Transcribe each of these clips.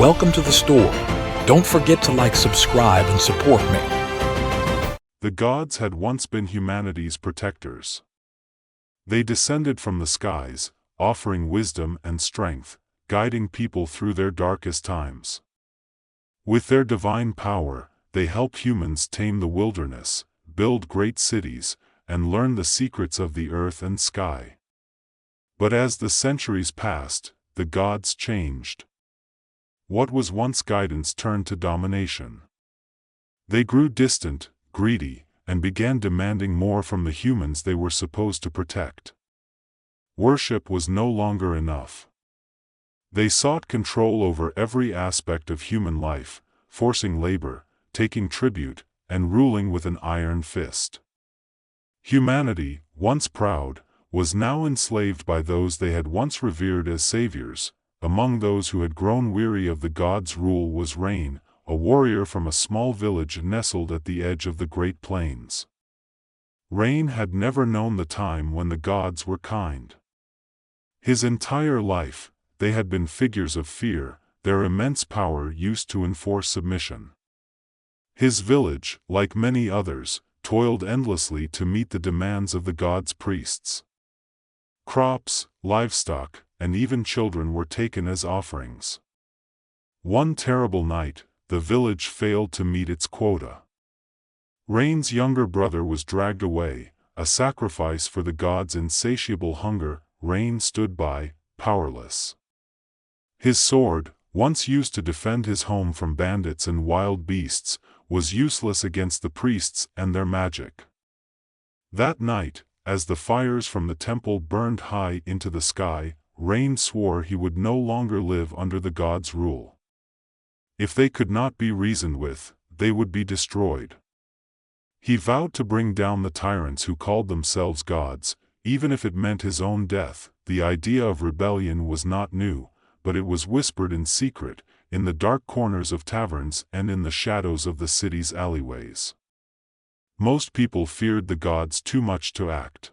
Welcome to the store. Don't forget to subscribe, and support me. The gods had once been humanity's protectors. They descended from the skies, offering wisdom and strength, guiding people through their darkest times. With their divine power, they help humans tame the wilderness, build great cities, and learn the secrets of the earth and sky. But as the centuries passed, the gods changed. What was once guidance turned to domination. They grew distant, greedy, and began demanding more from the humans they were supposed to protect. Worship was no longer enough. They sought control over every aspect of human life, forcing labor, taking tribute, and ruling with an iron fist. Humanity, once proud, was now enslaved by those they had once revered as saviors. Among those who had grown weary of the gods' rule was Rain, a warrior from a small village nestled at the edge of the Great Plains. Rain had never known the time when the gods were kind. His entire life, they had been figures of fear, their immense power used to enforce submission. His village, like many others, toiled endlessly to meet the demands of the gods' priests. Crops, livestock, and even children were taken as offerings. One terrible night, the village failed to meet its quota. Rain's younger brother was dragged away, a sacrifice for the gods' insatiable hunger. Rain stood by, powerless. His sword, once used to defend his home from bandits and wild beasts, was useless against the priests and their magic. That night, as the fires from the temple burned high into the sky, Rain swore he would no longer live under the gods' rule. If they could not be reasoned with, they would be destroyed. He vowed to bring down the tyrants who called themselves gods, even if it meant his own death. The idea of rebellion was not new, but it was whispered in secret, in the dark corners of taverns and in the shadows of the city's alleyways. Most people feared the gods too much to act.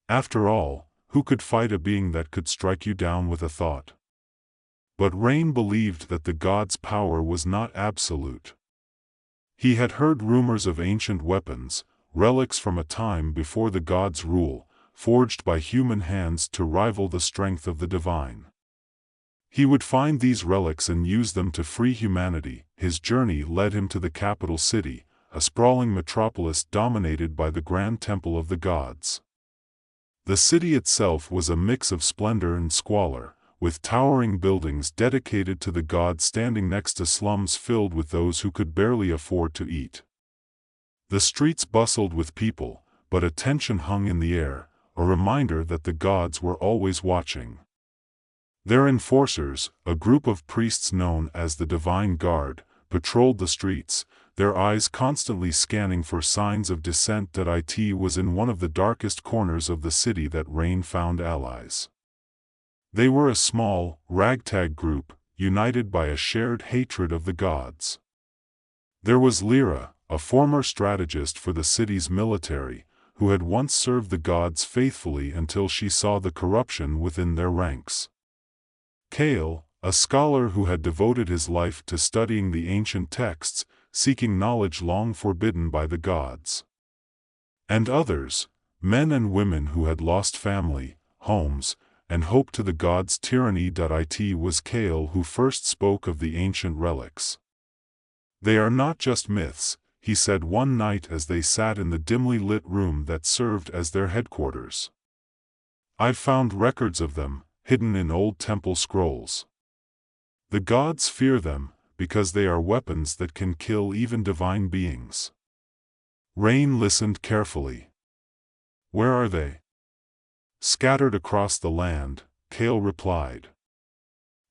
After all, who could fight a being that could strike you down with a thought? But Rain believed that the gods' power was not absolute. He had heard rumors of ancient weapons, relics from a time before the gods' rule, forged by human hands to rival the strength of the divine. He would find these relics and use them to free humanity. His journey led him to the capital city, a sprawling metropolis dominated by the grand temple of the gods. The city itself was a mix of splendor and squalor, with towering buildings dedicated to the gods standing next to slums filled with those who could barely afford to eat. The streets bustled with people, but a tension hung in the air, a reminder that the gods were always watching. Their enforcers, a group of priests known as the Divine Guard, patrolled the streets, their eyes constantly scanning for signs of dissent. It was in one of the darkest corners of the city that Rain found allies. They were a small, ragtag group, united by a shared hatred of the gods. There was Lyra, a former strategist for the city's military, who had once served the gods faithfully until she saw the corruption within their ranks. Kale, a scholar who had devoted his life to studying the ancient texts, seeking knowledge long forbidden by the gods. And others, men and women who had lost family, homes, and hope to the gods' tyranny. It was Kale who first spoke of the ancient relics. "They are not just myths," he said one night as they sat in the dimly lit room that served as their headquarters. "I've found records of them, hidden in old temple scrolls. The gods fear them, because they are weapons that can kill even divine beings." Rain listened carefully. "Where are they?" "Scattered across the land," Kale replied.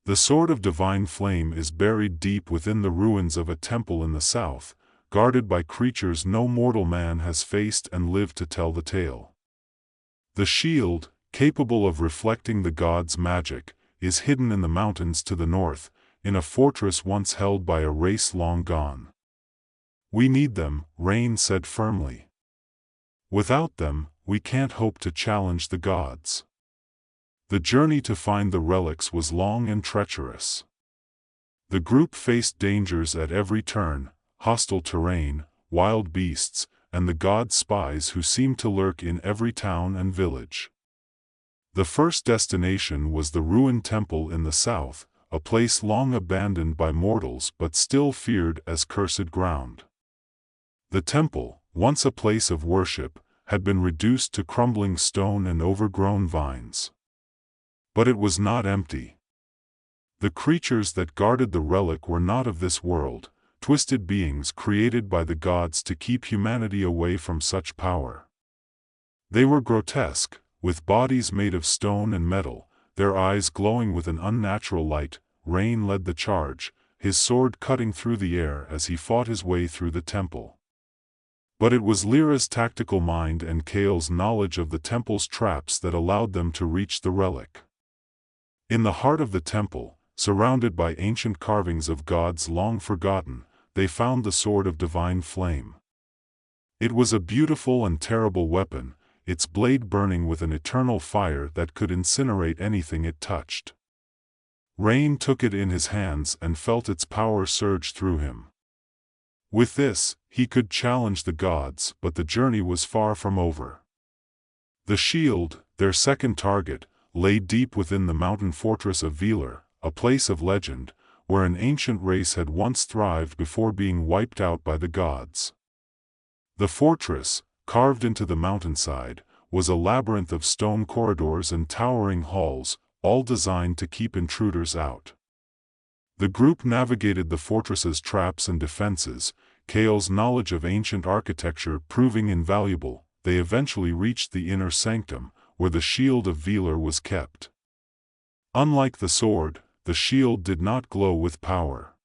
"The sword of divine flame is buried deep within the ruins of a temple in the south, guarded by creatures no mortal man has faced and lived to tell the tale. The shield, capable of reflecting the gods' magic, is hidden in the mountains to the north, in a fortress once held by a race long gone." "We need them," Rain said firmly. "Without them, we can't hope to challenge the gods." The journey to find the relics was long and treacherous. The group faced dangers at every turn: hostile terrain, wild beasts, and the god's spies who seemed to lurk in every town and village. The first destination was the ruined temple in the south, a place long abandoned by mortals but still feared as cursed ground. The temple, once a place of worship, had been reduced to crumbling stone and overgrown vines. But it was not empty. The creatures that guarded the relic were not of this world, twisted beings created by the gods to keep humanity away from such power. They were grotesque, with bodies made of stone and metal, their eyes glowing with an unnatural light. Rain led the charge, his sword cutting through the air as he fought his way through the temple. But it was Lyra's tactical mind and Kale's knowledge of the temple's traps that allowed them to reach the relic. In the heart of the temple, surrounded by ancient carvings of gods long forgotten, they found the sword of divine flame. It was a beautiful and terrible weapon, its blade burning with an eternal fire that could incinerate anything it touched. Rain took it in his hands and felt its power surge through him. With this, he could challenge the gods, but the journey was far from over. The shield, their second target, lay deep within the mountain fortress of Velar, a place of legend, where an ancient race had once thrived before being wiped out by the gods. The fortress, carved into the mountainside, was a labyrinth of stone corridors and towering halls, all designed to keep intruders out. The group navigated the fortress's traps and defenses, Kale's knowledge of ancient architecture proving invaluable. They eventually reached the inner sanctum, where the shield of Velar was kept. Unlike the sword, the shield did not glow with power.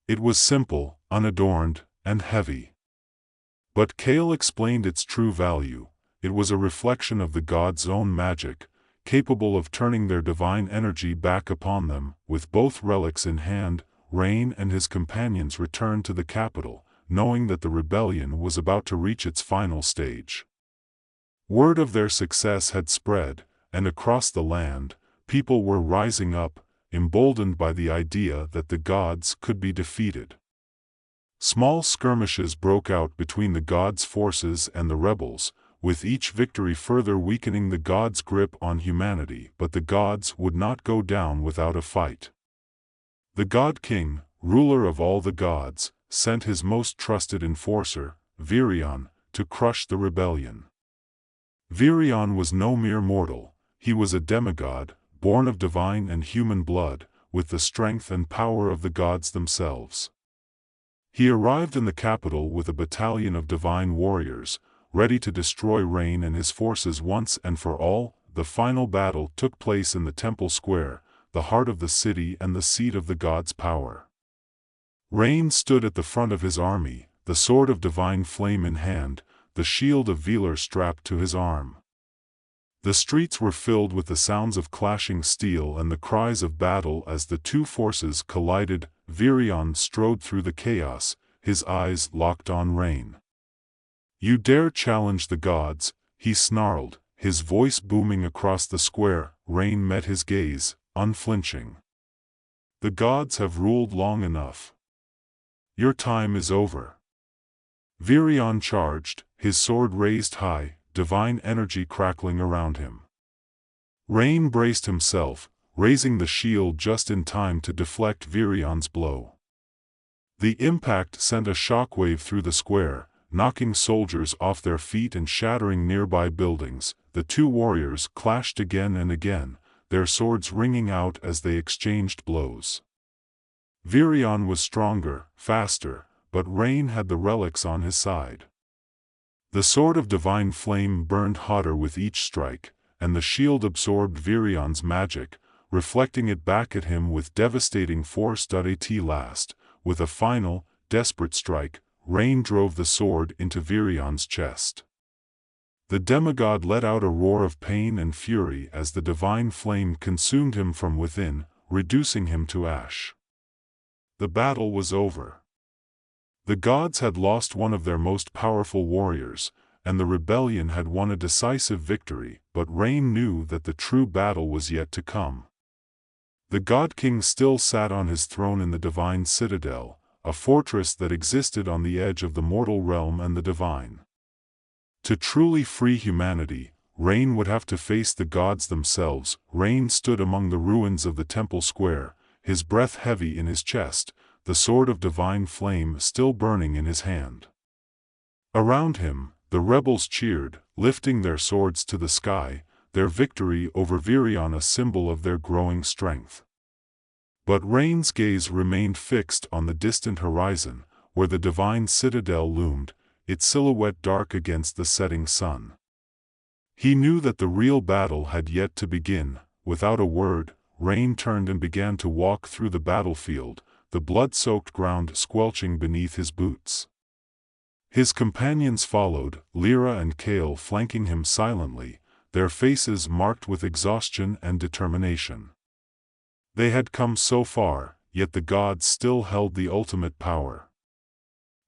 It was simple, unadorned, and heavy. But Kale explained its true value: it was a reflection of the gods' own magic, capable of turning their divine energy back upon them. With both relics in hand, Rain and his companions returned to the capital, knowing that the rebellion was about to reach its final stage. Word of their success had spread, and across the land, people were rising up, emboldened by the idea that the gods could be defeated. Small skirmishes broke out between the gods' forces and the rebels, with each victory further weakening the gods' grip on humanity. But the gods would not go down without a fight. The God King, ruler of all the gods, sent his most trusted enforcer, Virion, to crush the rebellion. Virion was no mere mortal, he was a demigod, born of divine and human blood, with the strength and power of the gods themselves. He arrived in the capital with a battalion of divine warriors, ready to destroy Rain and his forces once and for all. The final battle took place in the temple square, the heart of the city and the seat of the gods' power. Rain stood at the front of his army, the sword of divine flame in hand, the shield of Velar strapped to his arm. The streets were filled with the sounds of clashing steel and the cries of battle as the two forces collided. Virion strode through the chaos, his eyes locked on Rain. "You dare challenge the gods," he snarled, his voice booming across the square. Rain met his gaze, unflinching. "The gods have ruled long enough. Your time is over." Virion charged, his sword raised high, divine energy crackling around him. Rain braced himself, raising the shield just in time to deflect Virion's blow. The impact sent a shockwave through the square, knocking soldiers off their feet and shattering nearby buildings. The two warriors clashed again and again, their swords ringing out as they exchanged blows. Virion was stronger, faster, but Rain had the relics on his side. The sword of divine flame burned hotter with each strike, and the shield absorbed Virion's magic, reflecting it back at him with devastating force. At last, with a final, desperate strike, Rain drove the sword into Virion's chest. The demigod let out a roar of pain and fury as the divine flame consumed him from within, reducing him to ash. The battle was over. The gods had lost one of their most powerful warriors, and the rebellion had won a decisive victory. But Rain knew that the true battle was yet to come. The God King still sat on his throne in the divine citadel, a fortress that existed on the edge of the mortal realm and the divine. To truly free humanity, Rain would have to face the gods themselves. Rain stood among the ruins of the temple square, his breath heavy in his chest, the sword of divine flame still burning in his hand. Around him, the rebels cheered, lifting their swords to the sky, their victory over Virion a symbol of their growing strength. But Rain's gaze remained fixed on the distant horizon, where the divine citadel loomed, its silhouette dark against the setting sun. He knew that the real battle had yet to begin. Without a word, Rain turned and began to walk through the battlefield, the blood-soaked ground squelching beneath his boots. His companions followed, Lyra and Kale flanking him silently, their faces marked with exhaustion and determination. They had come so far, yet the gods still held the ultimate power.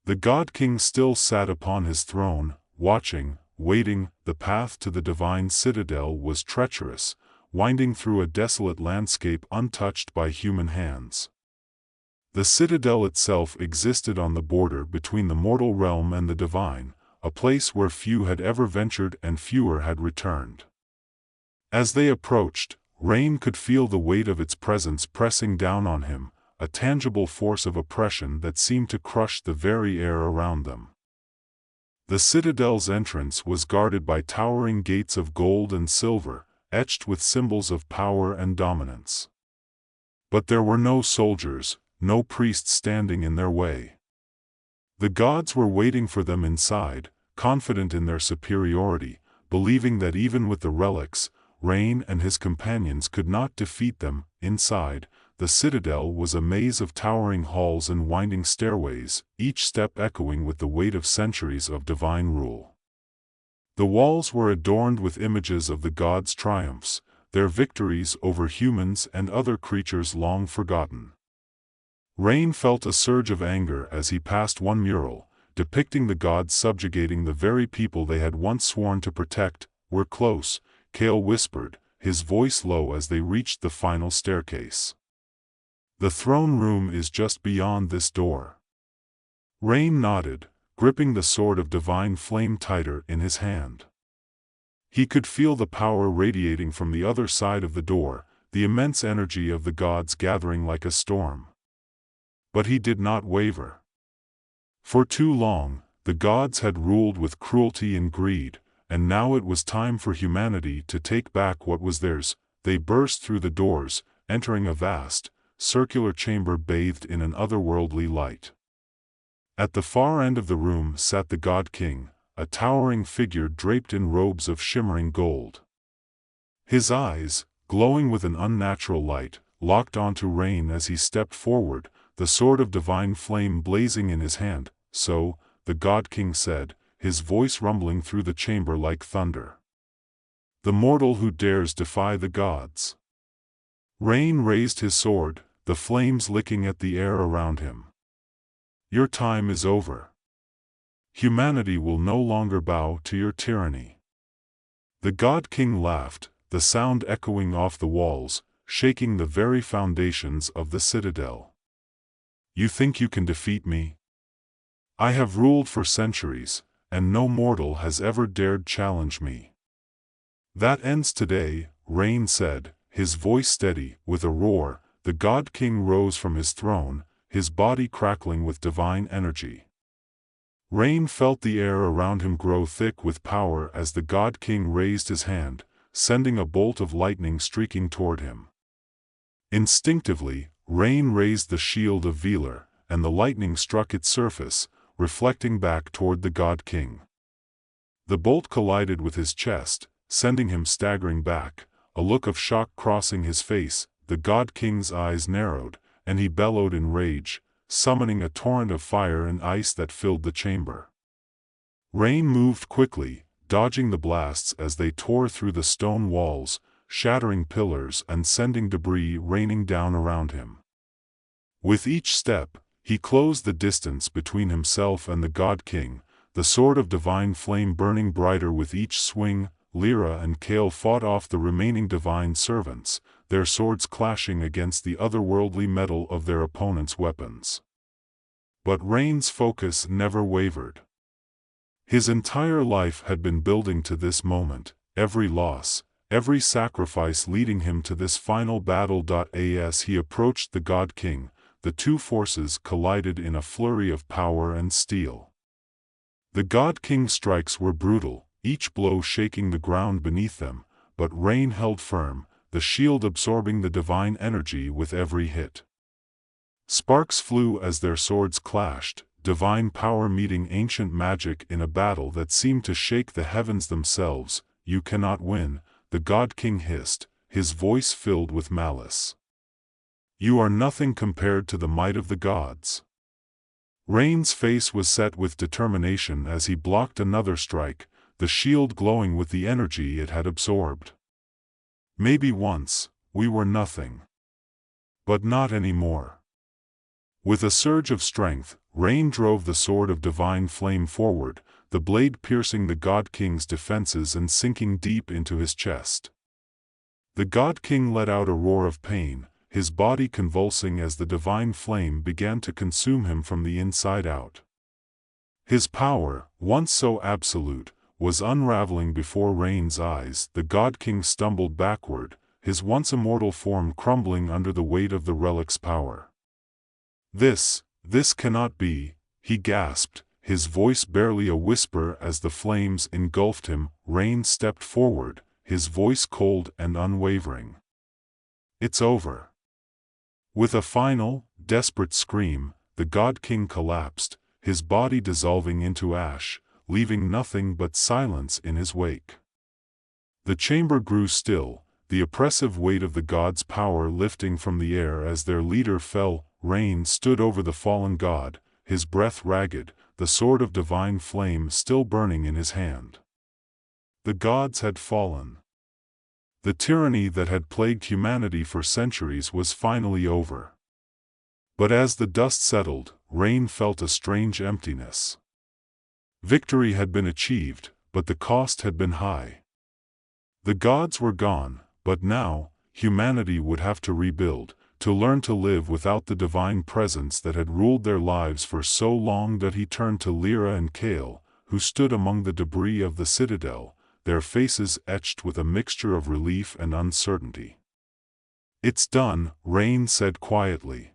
The God King still sat upon his throne, watching, waiting. The path to the divine citadel was treacherous, winding through a desolate landscape untouched by human hands. The citadel itself existed on the border between the mortal realm and the divine, a place where few had ever ventured and fewer had returned. As they approached, Rain could feel the weight of its presence pressing down on him, a tangible force of oppression that seemed to crush the very air around them. The citadel's entrance was guarded by towering gates of gold and silver, etched with symbols of power and dominance. But there were no soldiers, no priests standing in their way. The gods were waiting for them inside, confident in their superiority, believing that even with the relics, Rain and his companions could not defeat them. Inside, the citadel was a maze of towering halls and winding stairways, each step echoing with the weight of centuries of divine rule. The walls were adorned with images of the gods' triumphs, their victories over humans and other creatures long forgotten. Rain felt a surge of anger as he passed one mural, depicting the gods subjugating the very people they had once sworn to protect. "We're close," Kale whispered, his voice low as they reached the final staircase. "The throne room is just beyond this door." Rain nodded, gripping the sword of divine flame tighter in his hand. He could feel the power radiating from the other side of the door, the immense energy of the gods gathering like a storm. But he did not waver. For too long, the gods had ruled with cruelty and greed, and now it was time for humanity to take back what was theirs. They burst through the doors, entering a vast, circular chamber bathed in an otherworldly light. At the far end of the room sat the God King, a towering figure draped in robes of shimmering gold. His eyes, glowing with an unnatural light, locked onto Rain as he stepped forward, the sword of divine flame blazing in his hand. "So," the God King said, his voice rumbling through the chamber like thunder. "The mortal who dares defy the gods." Rain raised his sword, the flames licking at the air around him. "Your time is over. Humanity will no longer bow to your tyranny." The God King laughed, the sound echoing off the walls, shaking the very foundations of the citadel. "You think you can defeat me? I have ruled for centuries, and no mortal has ever dared challenge me." "That ends today," Rain said, his voice steady. With a roar, the God King rose from his throne, his body crackling with divine energy. Rain felt the air around him grow thick with power as the God King raised his hand, sending a bolt of lightning streaking toward him. Instinctively, Rain raised the shield of Velar, and the lightning struck its surface, reflecting back toward the God King. The bolt collided with his chest, sending him staggering back, a look of shock crossing his face. The God King's eyes narrowed, and he bellowed in rage, summoning a torrent of fire and ice that filled the chamber. Rain moved quickly, dodging the blasts as they tore through the stone walls, shattering pillars and sending debris raining down around him. With each step, he closed the distance between himself and the God King, the sword of divine flame burning brighter with each swing. Lyra and Kale fought off the remaining divine servants, their swords clashing against the otherworldly metal of their opponents' weapons. But Rain's focus never wavered. His entire life had been building to this moment, every loss, every sacrifice leading him to this final battle. As he approached the God King, the two forces collided in a flurry of power and steel. The God King's strikes were brutal, each blow shaking the ground beneath them, but Rain held firm, the shield absorbing the divine energy with every hit. Sparks flew as their swords clashed, divine power meeting ancient magic in a battle that seemed to shake the heavens themselves. "You cannot win," the God King hissed, his voice filled with malice. "You are nothing compared to the might of the gods." Rain's face was set with determination as he blocked another strike, the shield glowing with the energy it had absorbed. "Maybe once, we were nothing. But not anymore." With a surge of strength, Rain drove the sword of divine flame forward, the blade piercing the God King's defenses and sinking deep into his chest. The God King let out a roar of pain, his body convulsing as the divine flame began to consume him from the inside out. His power, once so absolute, was unraveling before Rain's eyes. The God King stumbled backward, his once immortal form crumbling under the weight of the relic's power. This cannot be," he gasped, his voice barely a whisper as the flames engulfed him. Rain stepped forward, his voice cold and unwavering. "It's over." With a final, desperate scream, the God King collapsed, his body dissolving into ash, leaving nothing but silence in his wake. The chamber grew still, the oppressive weight of the gods' power lifting from the air as their leader fell. Rain stood over the fallen god, his breath ragged, the sword of divine flame still burning in his hand. The gods had fallen. The tyranny that had plagued humanity for centuries was finally over. But as the dust settled, Rain felt a strange emptiness. Victory had been achieved, but the cost had been high. The gods were gone, but now, humanity would have to rebuild, to learn to live without the divine presence that had ruled their lives for so long. He turned to Lyra and Kale, who stood among the debris of the citadel, their faces etched with a mixture of relief and uncertainty. "It's done," Rain said quietly.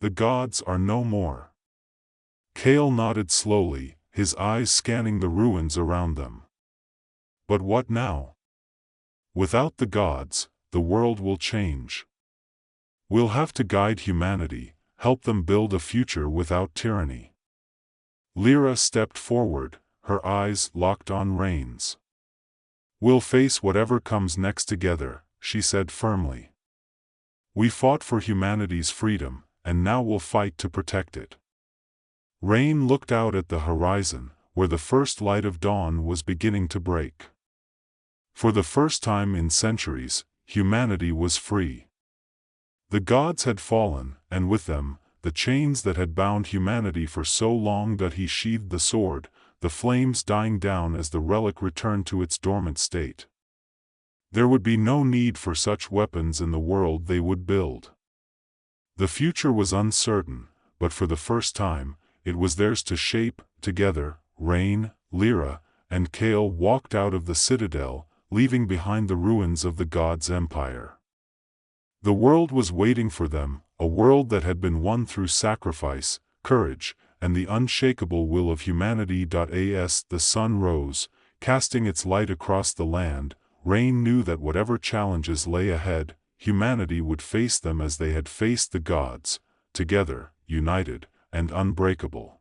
"The gods are no more." Kale nodded slowly, his eyes scanning the ruins around them. "But what now? Without the gods, the world will change. We'll have to guide humanity, help them build a future without tyranny." Lyra stepped forward, her eyes locked on Rain's. "We'll face whatever comes next together," she said firmly. "We fought for humanity's freedom, and now we'll fight to protect it." Rain looked out at the horizon, where the first light of dawn was beginning to break. For the first time in centuries, humanity was free. The gods had fallen, and with them, the chains that had bound humanity for so long. He sheathed the sword, the flames dying down as the relic returned to its dormant state. There would be no need for such weapons in the world they would build. The future was uncertain, but for the first time, it was theirs to shape. Together, Rain, Lyra, and Kale walked out of the citadel, leaving behind the ruins of the gods' empire. The world was waiting for them, a world that had been won through sacrifice, courage, and the unshakable will of humanity. As the sun rose, casting its light across the land, Rain knew that whatever challenges lay ahead, humanity would face them as they had faced the gods, together, united, and unbreakable.